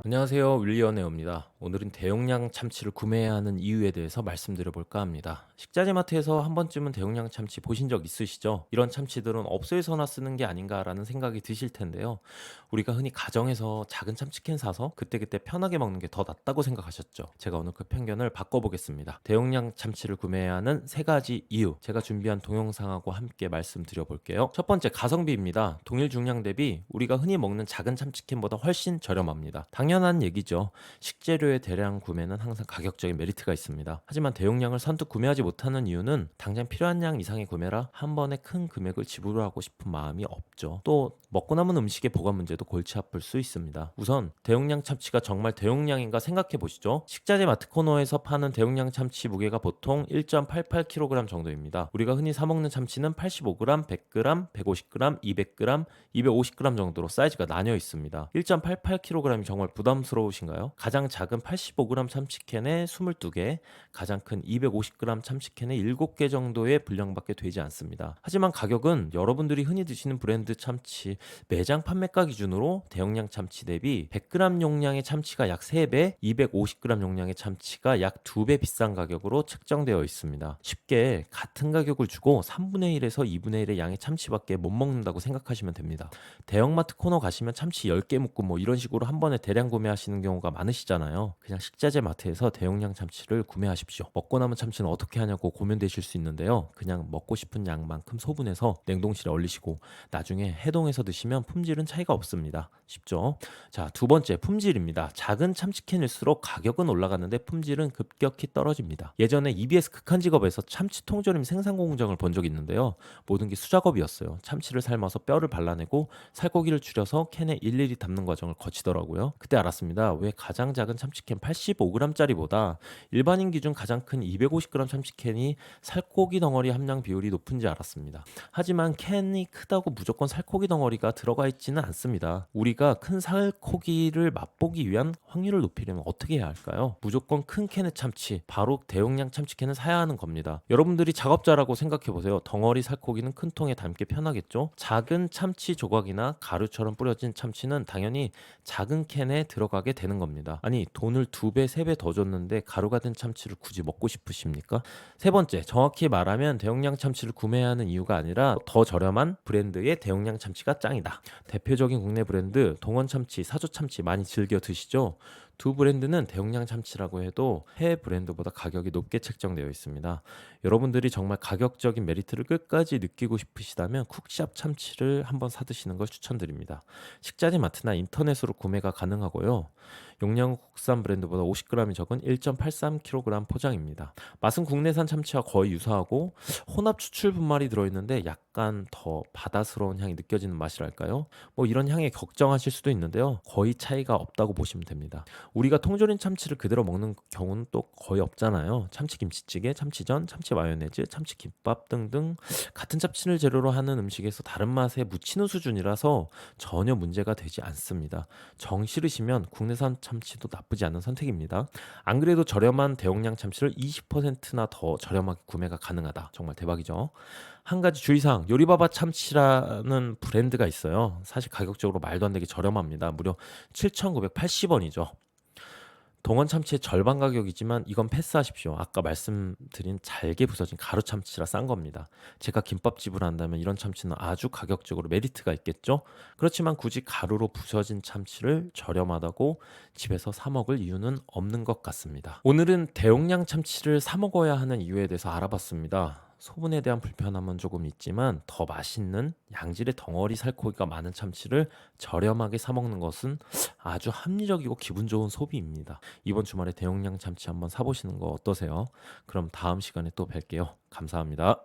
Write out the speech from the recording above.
안녕하세요. 윌리언웨어입니다. 오늘은 대용량 참치를 구매해야 하는 이유에 대해서 말씀드려 볼까 합니다. 식자재 마트에서 한 번쯤은 대용량 참치 보신 적 있으시죠? 이런 참치들은 업소에서나 쓰는 게 아닌가라는 생각이 드실 텐데요. 우리가 흔히 가정에서 작은 참치캔 사서 그때그때 편하게 먹는 게 더 낫다고 생각하셨죠? 제가 오늘 그 편견을 바꿔보겠습니다. 대용량 참치를 구매해야 하는 세 가지 이유, 제가 준비한 동영상하고 함께 말씀드려 볼게요. 첫 번째, 가성비입니다. 동일 중량 대비 우리가 흔히 먹는 작은 참치캔보다 훨씬 저렴합니다. 당연한 얘기죠. 식재료의 대량 구매는 항상 가격적인 메리트가 있습니다. 하지만 대용량을 선뜻 구매하지 못하는 이유는 당장 필요한 양 이상의 구매라 한 번에 큰 금액을 지불하고 싶은 마음이 없죠. 또 먹고 남은 음식의 보관 문제도 골치 아플 수 있습니다. 우선 대용량 참치가 정말 대용량인가 생각해 보시죠. 식자재 마트 코너에서 파는 대용량 참치 무게가 보통 1.88kg 정도입니다. 우리가 흔히 사 먹는 참치는 85g, 100g, 150g, 200g, 250g 정도로 사이즈가 나뉘어 있습니다. 1.88kg이 정말 부담스러우신가요? 가장 작은 85g 참치캔에 22개, 가장 큰 250g 참치캔에 7개 정도의 분량밖에 되지 않습니다. 하지만 가격은 여러분들이 흔히 드시는 브랜드 참치, 매장 판매가 기준으로 대용량 참치 대비 100g 용량의 참치가 약 3배, 250g 용량의 참치가 약 2배 비싼 가격으로 책정되어 있습니다. 쉽게 같은 가격을 주고 3분의 1에서 2분의 1의 양의 참치밖에 못 먹는다고 생각하시면 됩니다. 대형마트 코너 가시면 참치 10개 묶고 뭐 이런 식으로 한 번에 대량 구매하시는 경우가 많으시잖아요. 그냥 식자재 마트에서 대용량 참치를 구매하십시오. 먹고 남은 참치는 어떻게 하냐고 고민되실 수 있는데요. 그냥 먹고 싶은 양만큼 소분해서 냉동실에 얼리시고 나중에 해동해서 드시면 품질은 차이가 없습니다. 쉽죠? 자, 두 번째, 품질입니다. 작은 참치캔일수록 가격은 올라가는데 품질은 급격히 떨어집니다. 예전에 EBS 극한 직업에서 참치 통조림 생산 공정을 본 적이 있는데요. 모든 게 수작업이었어요. 참치를 삶아서 뼈를 발라내고 살코기를 줄여서 캔에 일일이 담는 과정을 거치더라고요. 그때 알았습니다. 왜 가장 작은 참치캔 85g짜리보다 일반인 기준 가장 큰 250g 참치캔이 살코기 덩어리 함량 비율이 높은지 알았습니다. 하지만 캔이 크다고 무조건 살코기 덩어리가 들어가 있지는 않습니다. 우리가 큰 살코기를 맛보기 위한 확률을 높이려면 어떻게 해야 할까요? 무조건 큰 캔의 참치, 바로 대용량 참치캔을 사야 하는 겁니다. 여러분들이 작업자라고 생각해 보세요. 덩어리 살코기는 큰 통에 담기 편하겠죠? 작은 참치 조각이나 가루처럼 뿌려진 참치는 당연히 작은 캔에 들어가게 되는 겁니다. 아니, 돈을 2배, 3배 더 줬는데 가루가 된 참치를 굳이 먹고 싶으십니까? 세 번째, 정확히 말하면 대용량 참치를 구매해야 하는 이유가 아니라 더 저렴한 브랜드의 대용량 참치가 짱이다. 대표적인 국내 브랜드 동원 참치, 사조 참치 많이 즐겨 드시죠? 두 브랜드는 대용량 참치라고 해도 해외 브랜드보다 가격이 높게 책정되어 있습니다. 여러분들이 정말 가격적인 메리트를 끝까지 느끼고 싶으시다면 쿡샵 참치를 한번 사드시는 걸 추천드립니다. 식자재 마트나 인터넷으로 구매가 가능하고요. 용량은 국산 브랜드보다 50g이 적은 1.83kg 포장입니다. 맛은 국내산 참치와 거의 유사하고 혼합 추출 분말이 들어있는데 약간 더 바다스러운 향이 느껴지는 맛이랄까요? 뭐 이런 향에 걱정하실 수도 있는데요. 거의 차이가 없다고 보시면 됩니다. 우리가 통조림 참치를 그대로 먹는 경우는 또 거의 없잖아요. 참치 김치찌개, 참치전, 참치 마요네즈, 참치 김밥 등등 같은 참치를 재료로 하는 음식에서 다른 맛에 묻히는 수준이라서 전혀 문제가 되지 않습니다. 정 싫으시면 국내산 참치도 나쁘지 않은 선택입니다. 안 그래도 저렴한 대용량 참치를 20%나 더 저렴하게 구매가 가능하다. 정말 대박이죠. 한 가지 주의사항, 요리바바 참치라는 브랜드가 있어요. 사실 가격적으로 말도 안 되게 저렴합니다. 무려 7,980원이죠. 동원 참치의 절반 가격이지만 이건 패스하십시오. 아까 말씀드린 잘게 부서진 가루 참치라 싼 겁니다. 제가 김밥집을 한다면 이런 참치는 아주 가격적으로 메리트가 있겠죠? 그렇지만 굳이 가루로 부서진 참치를 저렴하다고 집에서 사 먹을 이유는 없는 것 같습니다. 오늘은 대용량 참치를 사 먹어야 하는 이유에 대해서 알아봤습니다. 소분에 대한 불편함은 조금 있지만 더 맛있는 양질의 덩어리 살코기가 많은 참치를 저렴하게 사 먹는 것은 아주 합리적이고 기분 좋은 소비입니다. 이번 주말에 대용량 참치 한번 사보시는 거 어떠세요? 그럼 다음 시간에 또 뵐게요. 감사합니다.